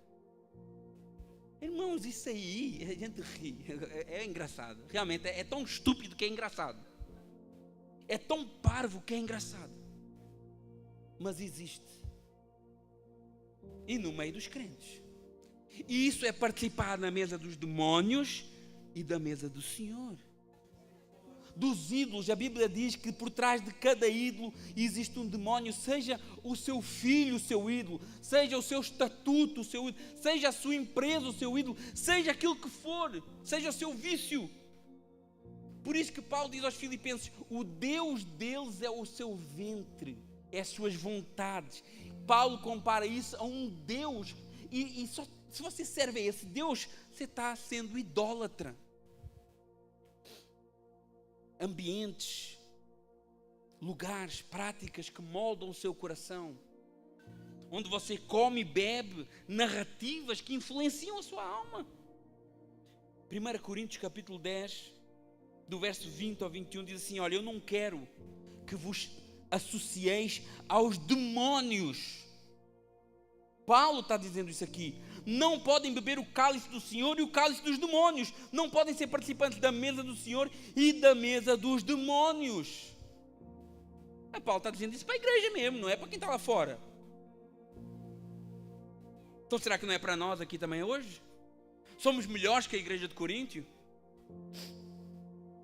[SPEAKER 1] Irmãos, isso aí, a gente ri, é engraçado. Realmente, é tão estúpido que é engraçado. É tão parvo que é engraçado. Mas existe. E no meio dos crentes. E isso é participar na mesa dos demônios e da mesa do Senhor. Dos ídolos, a Bíblia diz que por trás de cada ídolo existe um demónio, seja o seu filho o seu ídolo, seja o seu estatuto o seu ídolo, seja a sua empresa o seu ídolo, seja aquilo que for, seja o seu vício. Por isso que Paulo diz aos Filipenses, o Deus deles é o seu ventre, é as suas vontades. Paulo compara isso a um Deus, e só se você serve a esse Deus, você está sendo idólatra. Ambientes, lugares, práticas que moldam o seu coração, onde você come e bebe, narrativas que influenciam a sua alma. 1 Coríntios capítulo 10, do verso 20 ao 21 diz assim, olha, eu não quero que vos associeis aos demónios. Paulo está dizendo isso aqui. Não podem beber o cálice do Senhor e o cálice dos demônios. Não podem ser participantes da mesa do Senhor e da mesa dos demônios. Paulo está dizendo isso para a igreja mesmo, não é para quem está lá fora. Então será que não é para nós aqui também hoje? Somos melhores que a igreja de Coríntio?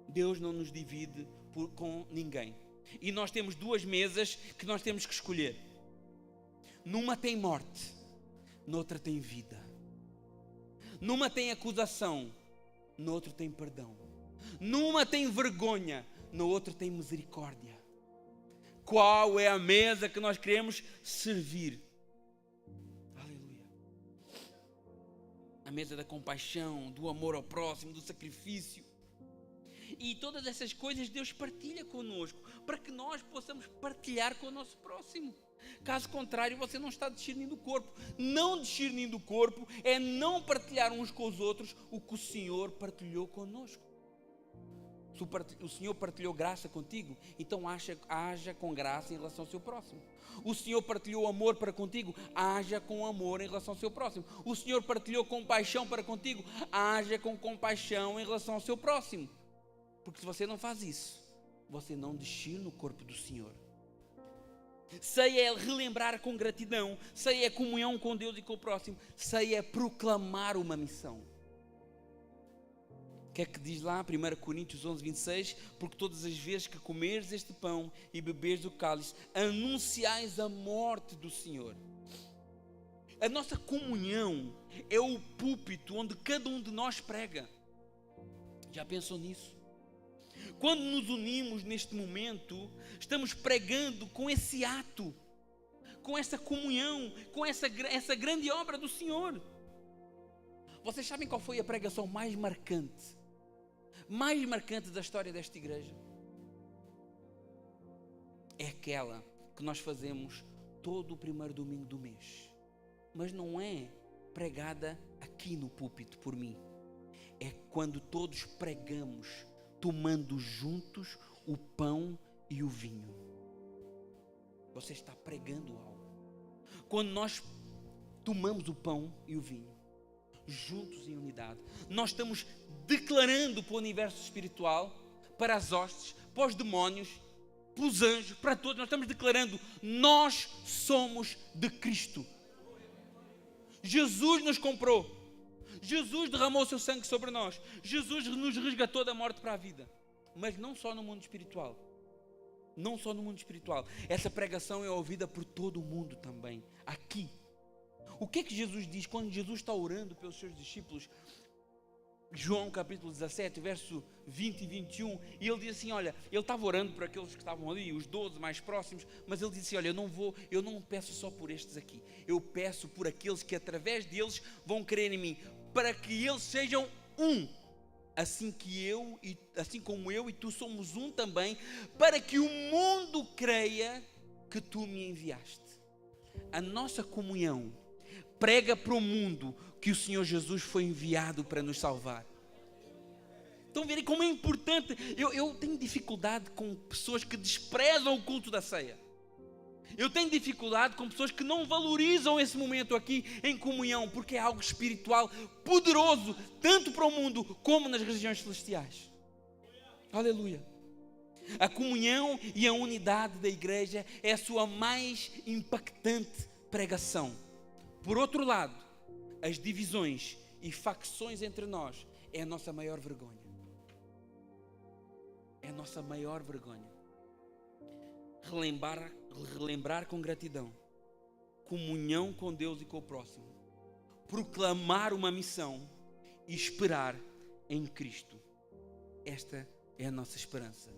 [SPEAKER 1] Deus não nos divide com ninguém. E nós temos duas mesas que nós temos que escolher. Numa tem morte, noutra tem vida. Numa tem acusação, noutra tem perdão. Numa tem vergonha, no outro tem misericórdia. Qual é a mesa que nós queremos servir? Aleluia. A mesa da compaixão, do amor ao próximo, do sacrifício. E todas essas coisas Deus partilha conosco, para que nós possamos partilhar com o nosso próximo. Caso contrário, você não está discernindo o corpo. Não discernindo o corpo é não partilhar uns com os outros o que o Senhor partilhou conosco. Se o Senhor partilhou graça contigo, então haja com graça em relação ao seu próximo. O Senhor partilhou amor para contigo, haja com amor em relação ao seu próximo. O Senhor partilhou compaixão para contigo, haja com compaixão em relação ao seu próximo. Porque se você não faz isso, você não desceu no corpo do Senhor. Ceia é relembrar com gratidão. Ceia é comunhão com Deus e com o próximo. Ceia é proclamar uma missão. O que é que diz lá? 1 Coríntios 11, 26. Porque todas as vezes que comeres este pão e beberes o cálice, anunciais a morte do Senhor. A nossa comunhão é o púlpito onde cada um de nós prega. Já pensou nisso? Quando nos unimos neste momento, estamos pregando com esse ato, com essa comunhão, com essa grande obra do Senhor. Vocês sabem qual foi a pregação mais marcante da história desta igreja? É aquela que nós fazemos todo o primeiro domingo do mês. Mas não é pregada aqui no púlpito por mim. É quando todos pregamos, tomando juntos o pão e o vinho. Você está pregando algo. Quando nós tomamos o pão e o vinho, juntos em unidade, nós estamos declarando para o universo espiritual, para as hostes, para os demónios, para os anjos, para todos, nós estamos declarando: nós somos de Cristo. Jesus nos comprou. Jesus derramou o seu sangue sobre nós. Jesus nos resgatou da morte para a vida. Mas não só no mundo espiritual. Não só no mundo espiritual. Essa pregação é ouvida por todo o mundo também. Aqui. O que é que Jesus diz quando Jesus está orando pelos seus discípulos? João capítulo 17, verso 20 e 21. E ele diz assim, olha, ele estava orando por aqueles que estavam ali, os 12 mais próximos. Mas ele disse, olha, eu não peço só por estes aqui. Eu peço por aqueles que através deles vão crer em mim. Para que eles sejam um, assim como eu e tu somos um também, para que o mundo creia que tu me enviaste. A nossa comunhão prega para o mundo que o Senhor Jesus foi enviado para nos salvar. Estão vendo como é importante? Eu tenho dificuldade com pessoas que desprezam o culto da ceia. Eu tenho dificuldade com pessoas que não valorizam esse momento aqui em comunhão, porque é algo espiritual poderoso, tanto para o mundo como nas regiões celestiais. Aleluia. A comunhão e a unidade da igreja é a sua mais impactante pregação. Por outro lado, as divisões e facções entre nós é a nossa maior vergonha. É a nossa maior vergonha. Relembrar com gratidão, comunhão com Deus e com o próximo, proclamar uma missão e esperar em Cristo. Esta é a nossa esperança.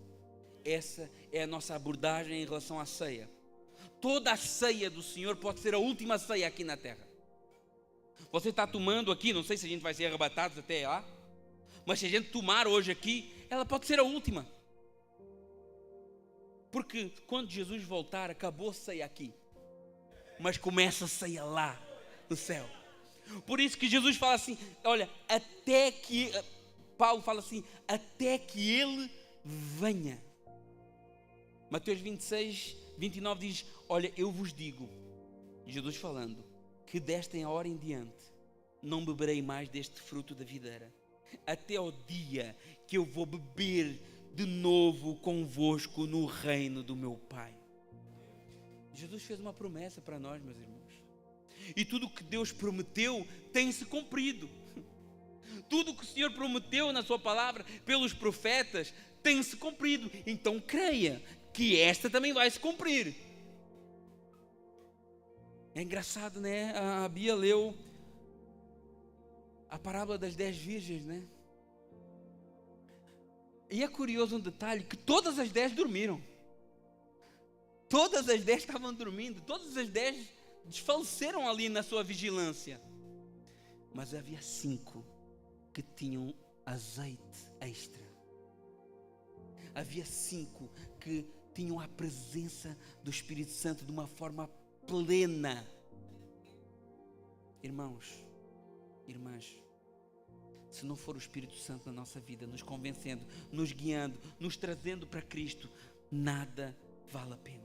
[SPEAKER 1] Essa é a nossa abordagem em relação à ceia. Toda a ceia do Senhor pode ser a última ceia aqui na terra. Você está tomando aqui, não sei se a gente vai ser arrebatados até lá, mas se a gente tomar hoje aqui, ela pode ser a última. Porque quando Jesus voltar, acabou a ceia aqui. Mas começa a ceia lá, no céu. Por isso que Jesus fala assim, olha, Paulo fala assim, até que Ele venha. Mateus 26, 29 diz, olha, eu vos digo, Jesus falando, que desta hora em diante, não beberei mais deste fruto da videira, até ao dia que eu vou beber de novo convosco no reino do meu Pai. Jesus fez uma promessa para nós, meus irmãos. E tudo o que Deus prometeu tem-se cumprido. Tudo o que o Senhor prometeu na sua palavra pelos profetas tem-se cumprido. Então creia que esta também vai se cumprir. É engraçado, né? A Bia leu a parábola das 10 virgens, né? E é curioso um detalhe, que todas as 10 dormiram. Todas as 10 estavam dormindo. Todas as 10 desfaleceram ali na sua vigilância. Mas havia 5 que tinham azeite extra. Havia 5 que tinham a presença do Espírito Santo de uma forma plena. Irmãos, irmãs, se não for o Espírito Santo na nossa vida, nos convencendo, nos guiando, nos trazendo para Cristo, nada vale a pena.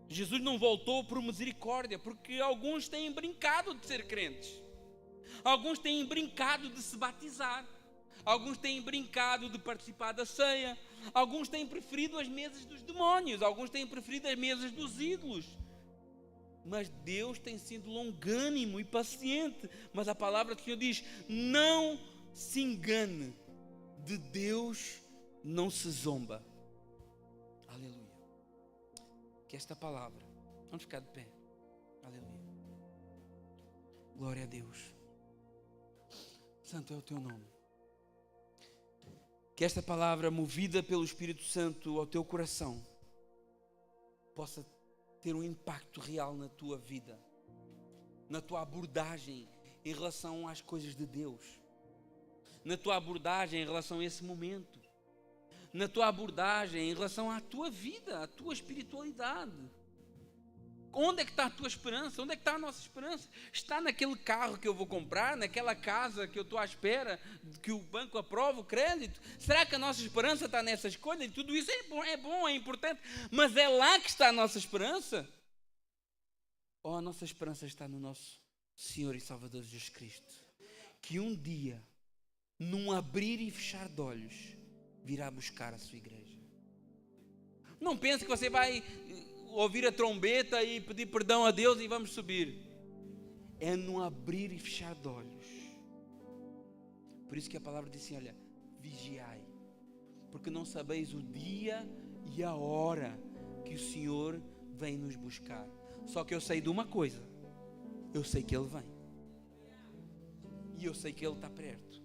[SPEAKER 1] Jesus não voltou por misericórdia, porque alguns têm brincado de ser crentes. Alguns têm brincado de se batizar. Alguns têm brincado de participar da ceia. Alguns têm preferido as mesas dos demónios. Alguns têm preferido as mesas dos ídolos. Mas Deus tem sido longânimo e paciente. Mas a palavra do Senhor diz: não se engane, de Deus não se zomba. Aleluia. Que esta palavra, vamos ficar de pé. Aleluia. Glória a Deus. Santo é o teu nome. Que esta palavra, movida pelo Espírito Santo ao teu coração, possa ter um impacto real na tua vida, na tua abordagem em relação às coisas de Deus, na tua abordagem em relação a esse momento, na tua abordagem em relação à tua vida, à tua espiritualidade. Onde é que está a tua esperança? Onde é que está a nossa esperança? Está naquele carro que eu vou comprar? Naquela casa que eu estou à espera de que o banco aprove o crédito? Será que a nossa esperança está nessa escolha? E tudo isso é bom, é importante, mas é lá que está a nossa esperança? Ou a nossa esperança está no nosso Senhor e Salvador Jesus Cristo, que um dia, num abrir e fechar de olhos, virá buscar a sua igreja? Não pense que você vai ouvir a trombeta e pedir perdão a Deus e vamos subir. É no abrir e fechar de olhos. Por isso que a palavra diz assim: olha, vigiai, porque não sabeis o dia e a hora que o Senhor vem nos buscar. Só que eu sei de uma coisa: eu sei que Ele vem, e eu sei que Ele está perto.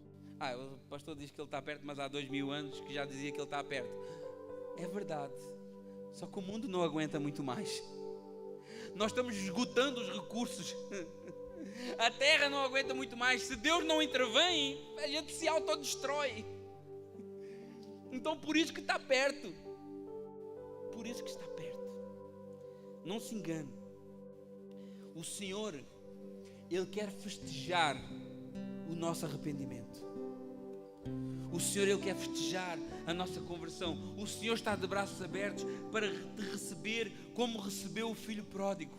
[SPEAKER 1] O pastor diz que Ele está perto, mas há 2000 anos que já dizia que Ele está perto. É verdade. Só que o mundo não aguenta muito mais. Nós estamos esgotando os recursos. A terra não aguenta muito mais. Se Deus não intervém, a gente se autodestrói. Então por isso que está perto. Por isso que está perto. Não se engane. O Senhor, Ele quer festejar o nosso arrependimento. O Senhor, Ele quer festejar a nossa conversão. O Senhor está de braços abertos para te receber como recebeu o filho pródigo.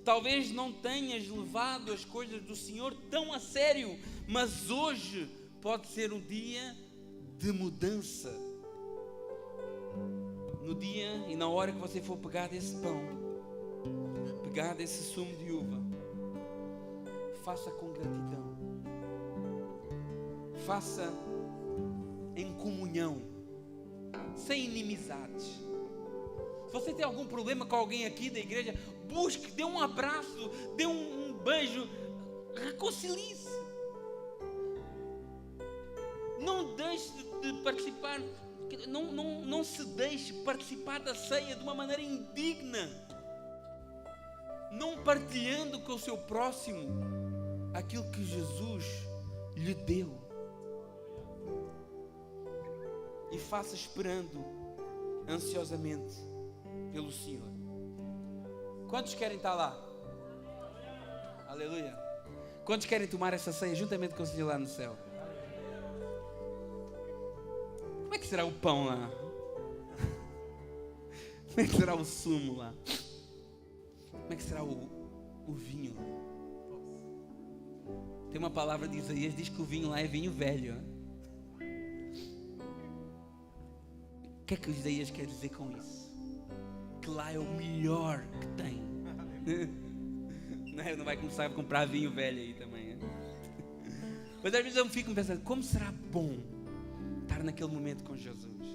[SPEAKER 1] Talvez não tenhas levado as coisas do Senhor tão a sério, mas hoje pode ser um dia de mudança. No dia e na hora que você for pegar desse pão, pegar desse sumo de uva, faça com gratidão. Faça em comunhão, sem inimizades. Se você tem algum problema com alguém aqui da igreja, busque, dê um abraço, dê um beijo, reconcilie-se. Não deixe de participar, não se deixe participar da ceia de uma maneira indigna, não partilhando com o seu próximo aquilo que Jesus lhe deu. E faça esperando ansiosamente pelo Senhor. Quantos querem estar lá? Aleluia. Quantos querem tomar essa ceia juntamente com o Senhor lá no céu? Como é que será o pão lá? Como é que será o sumo lá? Como é que será o vinho? Tem uma palavra de Isaías, diz que o vinho lá é vinho velho, hein? O que é que Isaías quer dizer com isso? Que lá é o melhor que tem. Não vai começar a comprar vinho velho aí também, hein? Mas às vezes eu fico pensando, como será bom estar naquele momento com Jesus?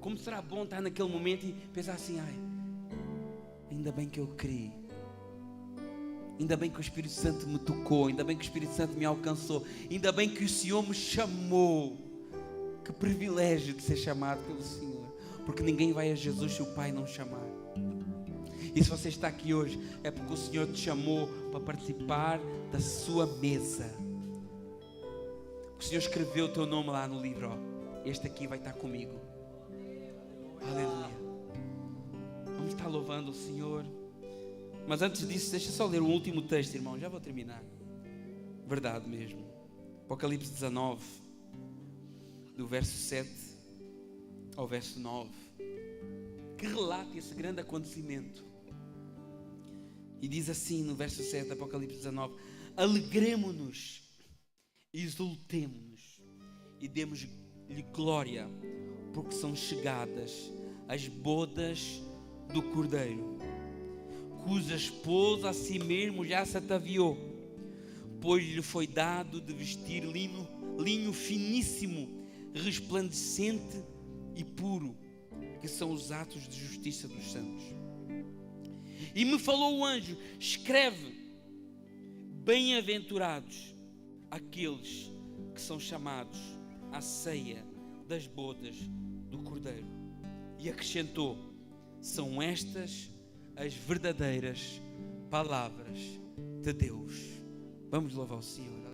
[SPEAKER 1] Como será bom estar naquele momento e pensar assim: ainda bem que eu criei, ainda bem que o Espírito Santo me tocou, ainda bem que o Espírito Santo me alcançou, ainda bem que o Senhor me chamou. Que privilégio de ser chamado pelo Senhor, porque ninguém vai a Jesus se o Pai não chamar. E se você está aqui hoje, é porque o Senhor te chamou para participar da sua mesa. O Senhor escreveu o teu nome lá no livro: este aqui vai estar comigo. Aleluia. Vamos estar louvando o Senhor. Mas antes disso, deixa só ler o último texto, irmão, já vou terminar. Verdade mesmo. Apocalipse 19, do verso 7 ao verso 9, que relata esse grande acontecimento. E diz assim no verso 7, Apocalipse 19: alegremo-nos exultemo-nos e demos-lhe glória, porque são chegadas as bodas do Cordeiro, cuja esposa a si mesmo já se ataviou, pois lhe foi dado de vestir linho finíssimo, resplandecente e puro, que são os atos de justiça dos santos. E me falou o anjo: escreve, bem-aventurados aqueles que são chamados à ceia das bodas do Cordeiro. E acrescentou: são estas as verdadeiras palavras de Deus. Vamos louvar o Senhor.